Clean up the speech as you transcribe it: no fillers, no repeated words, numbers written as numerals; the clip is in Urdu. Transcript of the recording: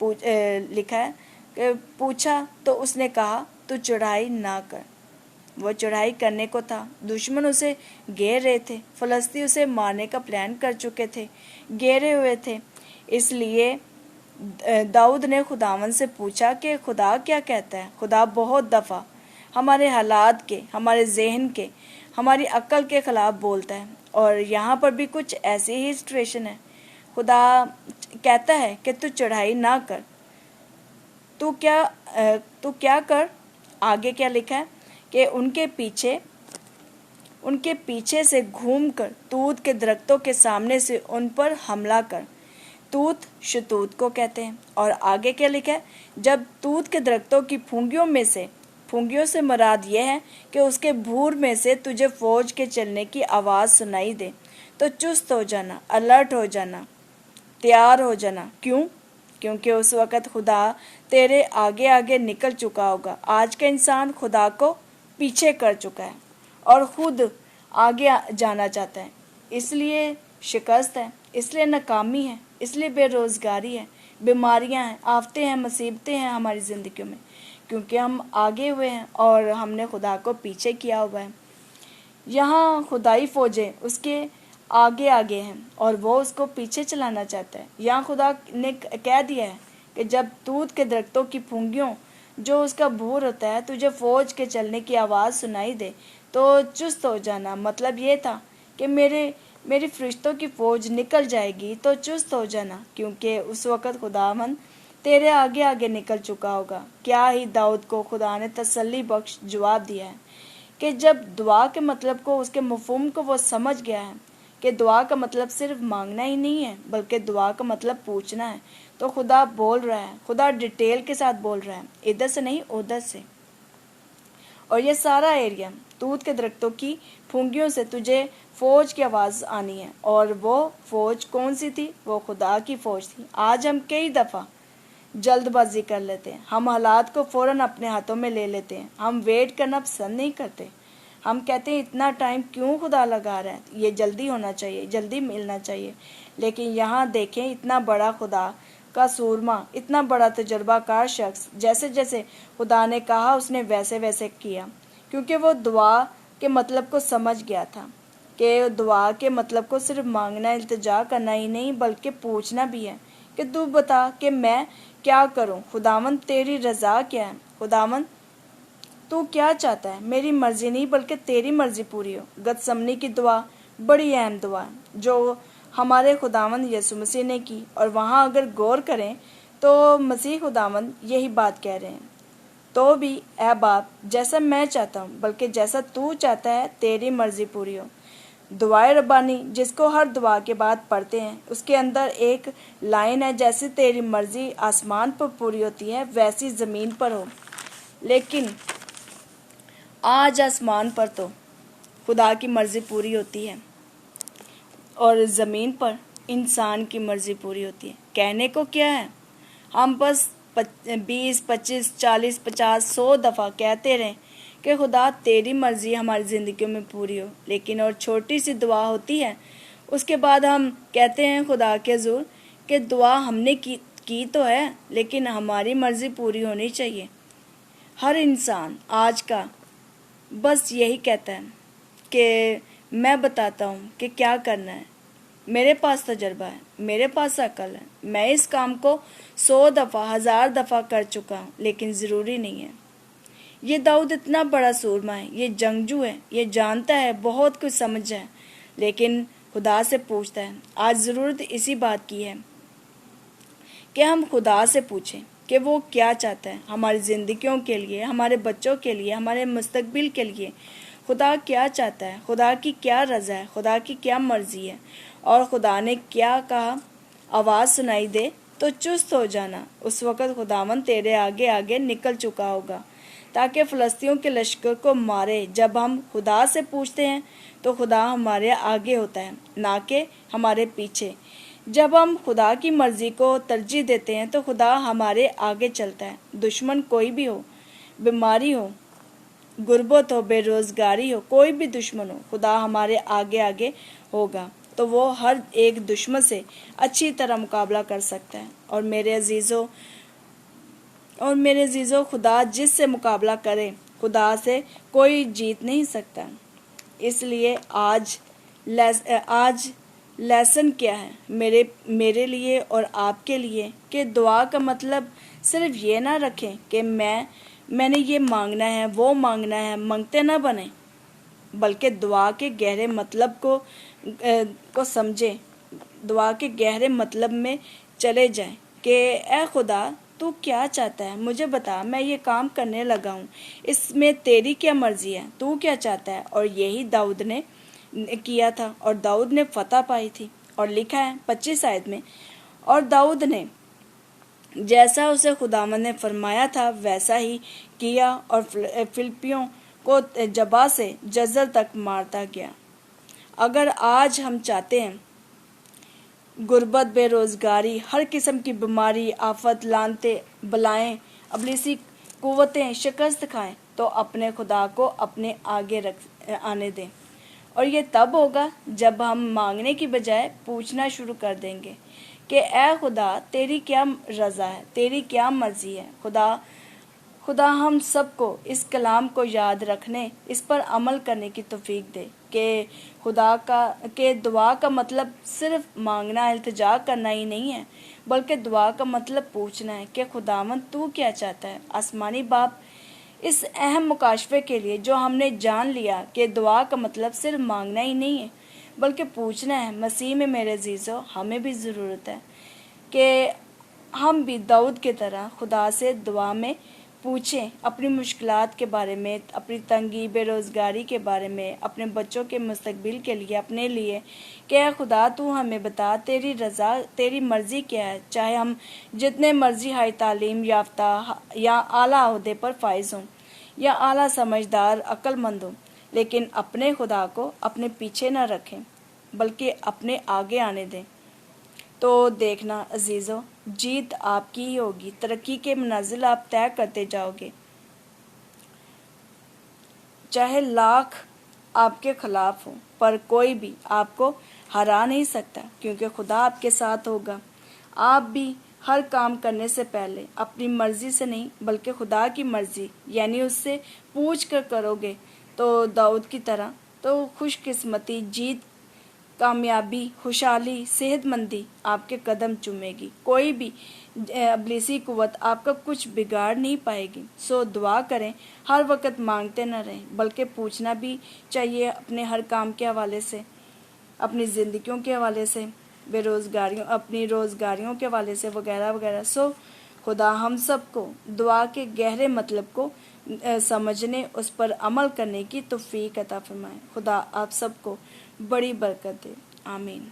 لکھا ہے کہ پوچھا تو اس نے کہا تو چڑھائی نہ کر۔ وہ چڑھائی کرنے کو تھا، دشمن اسے گھیر رہے تھے، فلسطینی اسے مارنے کا پلان کر چکے تھے، گھیرے ہوئے تھے۔ اس لیے داؤد نے خداوند سے پوچھا کہ خدا کیا کہتا ہے۔ خدا بہت دفعہ ہمارے حالات کے، ہمارے ذہن کے، ہماری عقل کے خلاف بولتا ہے، اور یہاں پر بھی کچھ ایسی ہی سچویشن ہے۔ خدا کہتا ہے کہ تو چڑھائی نہ کر، تو کیا کر۔ آگے کیا لکھا ہے کہ ان کے پیچھے سے گھوم کر توت کے درختوں کے سامنے سے ان پر حملہ کر۔ توت شتوت کو کہتے ہیں۔ اور آگے کیا لکھا ہے، جب توت کے درختوں کی پھونگیوں سے مراد یہ ہے کہ اس کے بھور میں سے تجھے فوج کے چلنے کی آواز سنائی دے تو چست ہو جانا، الرٹ ہو جانا، تیار ہو جانا۔ کیوں؟ کیونکہ اس وقت خدا تیرے آگے آگے نکل چکا ہوگا۔ آج کا انسان خدا کو پیچھے کر چکا ہے اور خود آگے جانا چاہتا ہے، اس لیے شکست ہے، اس لیے ناکامی ہے، اس لیے بے روزگاری ہے، بیماریاں ہیں، آفتیں ہیں، مصیبتیں ہیں ہماری زندگیوں میں، کیونکہ ہم آگے ہوئے ہیں اور ہم نے خدا کو پیچھے کیا ہوا ہے۔ یہاں خدائی فوجیں اس کے آگے آگے ہیں اور وہ اس کو پیچھے چلانا چاہتا ہے۔ یہاں خدا نے کہہ دیا ہے کہ جب توت کے درختوں کی پھونگیوں، جو اس کا بھور ہوتا ہے، تجھے فوج کے چلنے کی آواز سنائی دے تو چست ہو جانا۔ مطلب یہ تھا کہ میری فرشتوں کی فوج نکل جائے گی تو چست ہو جانا، کیونکہ اس وقت خداوند تیرے آگے آگے نکل چکا ہوگا۔ کیا ہی داؤد کو خدا نے تسلی بخش جواب دیا ہے کہ جب دعا کے مطلب کو، اس کے مفہوم کو وہ سمجھ گیا ہے کہ دعا کا مطلب صرف مانگنا ہی نہیں ہے بلکہ دعا کا مطلب پوچھنا ہے، تو خدا بول رہا ہے، خدا ڈیٹیل کے ساتھ بول رہا ہے، ادھر سے نہیں ادھر سے۔ اور یہ سارا ایریا، توت کے درختوں کی پھونگیوں سے تجھے فوج کی آواز آنی ہے، اور وہ فوج کون سی تھی؟ وہ خدا کی فوج تھی۔ آج ہم کئی دفعہ جلد بازی کر لیتے ہیں، ہم حالات کو فوراً اپنے ہاتھوں میں لے لیتے ہیں، ہم ویٹ کرنا پسند نہیں کرتے۔ ہم کہتے ہیں اتنا ٹائم کیوں خدا لگا رہا ہے، یہ جلدی ہونا چاہیے، جلدی ملنا چاہیے۔ لیکن یہاں دیکھیں، اتنا بڑا خدا کا سورما، اتنا بڑا تجربہ کار شخص، جیسے جیسے خدا نے کہا اس نے ویسے ویسے کیا، کیونکہ وہ دعا کے مطلب کو سمجھ گیا تھا کہ دعا کے مطلب کو صرف مانگنا، التجا کرنا ہی نہیں بلکہ پوچھنا بھی ہے کہ تو بتا کہ میں کیا کروں، خداوند تیری رضا کیا ہے، خداوند تو کیا چاہتا ہے، میری مرضی نہیں بلکہ تیری مرضی پوری ہو۔ گتسمنی کی دعا بڑی اہم دعا ہے جو ہمارے خداوند یسوع مسیح نے کی، اور وہاں اگر غور کریں تو مسیح خداوند یہی بات کہہ رہے ہیں، تو بھی اے باپ جیسا میں چاہتا ہوں بلکہ جیسا تو چاہتا ہے تیری مرضی پوری ہو۔ دعائے ربانی جس کو ہر دعا کے بعد پڑھتے ہیں، اس کے اندر ایک لائن ہے، جیسے تیری مرضی آسمان پر پوری ہوتی ہے ویسی زمین پر ہو۔ لیکن آج آسمان پر تو خدا کی مرضی پوری ہوتی ہے اور زمین پر انسان کی مرضی پوری ہوتی ہے۔ کہنے کو کیا ہے، ہم بس 20 25 40 50 100 دفعہ کہتے رہیں کہ خدا تیری مرضی ہماری زندگیوں میں پوری ہو، لیکن اور چھوٹی سی دعا ہوتی ہے، اس کے بعد ہم کہتے ہیں خدا کے حضور کہ دعا ہم نے کی تو ہے لیکن ہماری مرضی پوری ہونی چاہیے۔ ہر انسان آج کا بس یہی کہتا ہے کہ میں بتاتا ہوں کہ کیا کرنا ہے، میرے پاس تجربہ ہے، میرے پاس عقل ہے، میں اس کام کو 100 دفعہ 1000 دفعہ کر چکا ہوں، لیکن ضروری نہیں ہے۔ یہ داؤد اتنا بڑا سورما ہے، یہ جنگجو ہے، یہ جانتا ہے، بہت کچھ سمجھا ہے، لیکن خدا سے پوچھتا ہے۔ آج ضرورت اسی بات کی ہے کہ ہم خدا سے پوچھیں کہ وہ کیا چاہتا ہے ہماری زندگیوں کے لیے، ہمارے بچوں کے لیے، ہمارے مستقبل کے لیے۔ خدا کیا چاہتا ہے، خدا کی کیا رضا ہے، خدا کی کیا مرضی ہے، اور خدا نے کیا کہا، آواز سنائی دے تو چست ہو جانا۔ اس وقت خداوند تیرے آگے آگے نکل چکا ہوگا تاکہ فلسطینیوں کے لشکر کو مارے۔ جب ہم خدا سے پوچھتے ہیں تو خدا ہمارے آگے ہوتا ہے، نہ کہ ہمارے پیچھے۔ جب ہم خدا کی مرضی کو ترجیح دیتے ہیں تو خدا ہمارے آگے چلتا ہے۔ دشمن کوئی بھی ہو، بیماری ہو، غربت ہو، بے روزگاری ہو، کوئی بھی دشمن ہو، خدا ہمارے آگے آگے ہوگا۔ تو وہ ہر ایک دشمن سے اچھی طرح مقابلہ کر سکتا ہے۔ اور میرے عزیزوں، خدا جس سے مقابلہ کرے، خدا سے کوئی جیت نہیں سکتا۔ اس لیے آج لیسن کیا ہے میرے لیے اور آپ کے لیے، کہ دعا کا مطلب صرف یہ نہ رکھیں کہ میں نے یہ مانگنا ہے، وہ مانگنا ہے، مانگتے نہ بنیں، بلکہ دعا کے گہرے مطلب کو سمجھیں، دعا کے گہرے مطلب میں چلے جائیں کہ اے خدا، تو کیا چاہتا ہے، مجھے بتا، میں یہ کام کرنے لگا ہوں، اس میں تیری کیا مرضی ہے، تو کیا چاہتا ہے۔ اور یہی داؤد نے کیا تھا، اور داؤد نے فتح پائی تھی۔ اور لکھا ہے 25 آیت میں، اور داؤد نے جیسا اسے خداوند نے فرمایا تھا ویسا ہی کیا، اور فلسطینیوں کو جبا سے جزل تک مارتا گیا۔ اگر آج ہم چاہتے ہیں غربت، بے روزگاری، ہر قسم کی بیماری، آفت، لعنتیں، بلائیں، ابلیسی قوتیں شکست کھائیں، تو اپنے خدا کو اپنے آگے آنے دیں۔ اور یہ تب ہوگا جب ہم مانگنے کی بجائے پوچھنا شروع کر دیں گے کہ اے خدا، تیری کیا رضا ہے، تیری کیا مرضی ہے۔ خدا ہم سب کو اس کلام کو یاد رکھنے، اس پر عمل کرنے کی توفیق دے کہ دعا کا مطلب صرف مانگنا، التجا کرنا ہی نہیں ہے، بلکہ دعا کا مطلب پوچھنا ہے کہ خداوند تو کیا چاہتا ہے۔ آسمانی باپ، اس اہم مکاشفے کے لیے جو ہم نے جان لیا کہ دعا کا مطلب صرف مانگنا ہی نہیں ہے بلکہ پوچھنا ہے، مسیح میں میرے عزیزوں ہمیں بھی ضرورت ہے کہ ہم بھی داؤد کی طرح خدا سے دعا میں پوچھیں، اپنی مشکلات کے بارے میں، اپنی تنگی، بے روزگاری کے بارے میں، اپنے بچوں کے مستقبل کے لیے، اپنے لیے، کہ اے خدا تو ہمیں بتا تیری رضا، تیری مرضی کیا ہے، چاہے ہم جتنے مرضی ہائی تعلیم یافتہ یا اعلیٰ عہدے پر فائز ہوں یا اعلیٰ سمجھدار عقل مند ہوں، لیکن اپنے خدا کو اپنے پیچھے نہ رکھیں بلکہ اپنے آگے آنے دیں۔ تو دیکھنا عزیزوں، جیت آپ کی ہی ہوگی، ترقی کے منزل آپ طے کرتے جاؤ گے، چاہے لاکھ آپ کے خلاف ہوں، پر کوئی بھی آپ کو ہرا نہیں سکتا، کیونکہ خدا آپ کے ساتھ ہوگا۔ آپ بھی ہر کام کرنے سے پہلے اپنی مرضی سے نہیں بلکہ خدا کی مرضی یعنی اس سے پوچھ کر کرو گے تو داؤد کی طرح تو خوش قسمتی، جیت، کامیابی، خوشحالی، صحت مندی آپ کے قدم چومے گی۔ کوئی بھی ابلیسی قوت آپ کا کچھ بگاڑ نہیں پائے گی۔ سو دعا کریں، ہر وقت مانگتے نہ رہیں بلکہ پوچھنا بھی چاہیے، اپنے ہر کام کے حوالے سے، اپنی زندگیوں کے حوالے سے، اپنی روزگاریوں کے حوالے سے، وغیرہ وغیرہ۔ سو خدا ہم سب کو دعا کے گہرے مطلب کو سمجھنے، اس پر عمل کرنے کی توفیق عطا فرمائے۔ خدا آپ سب کو بڑی برکت دے، آمین۔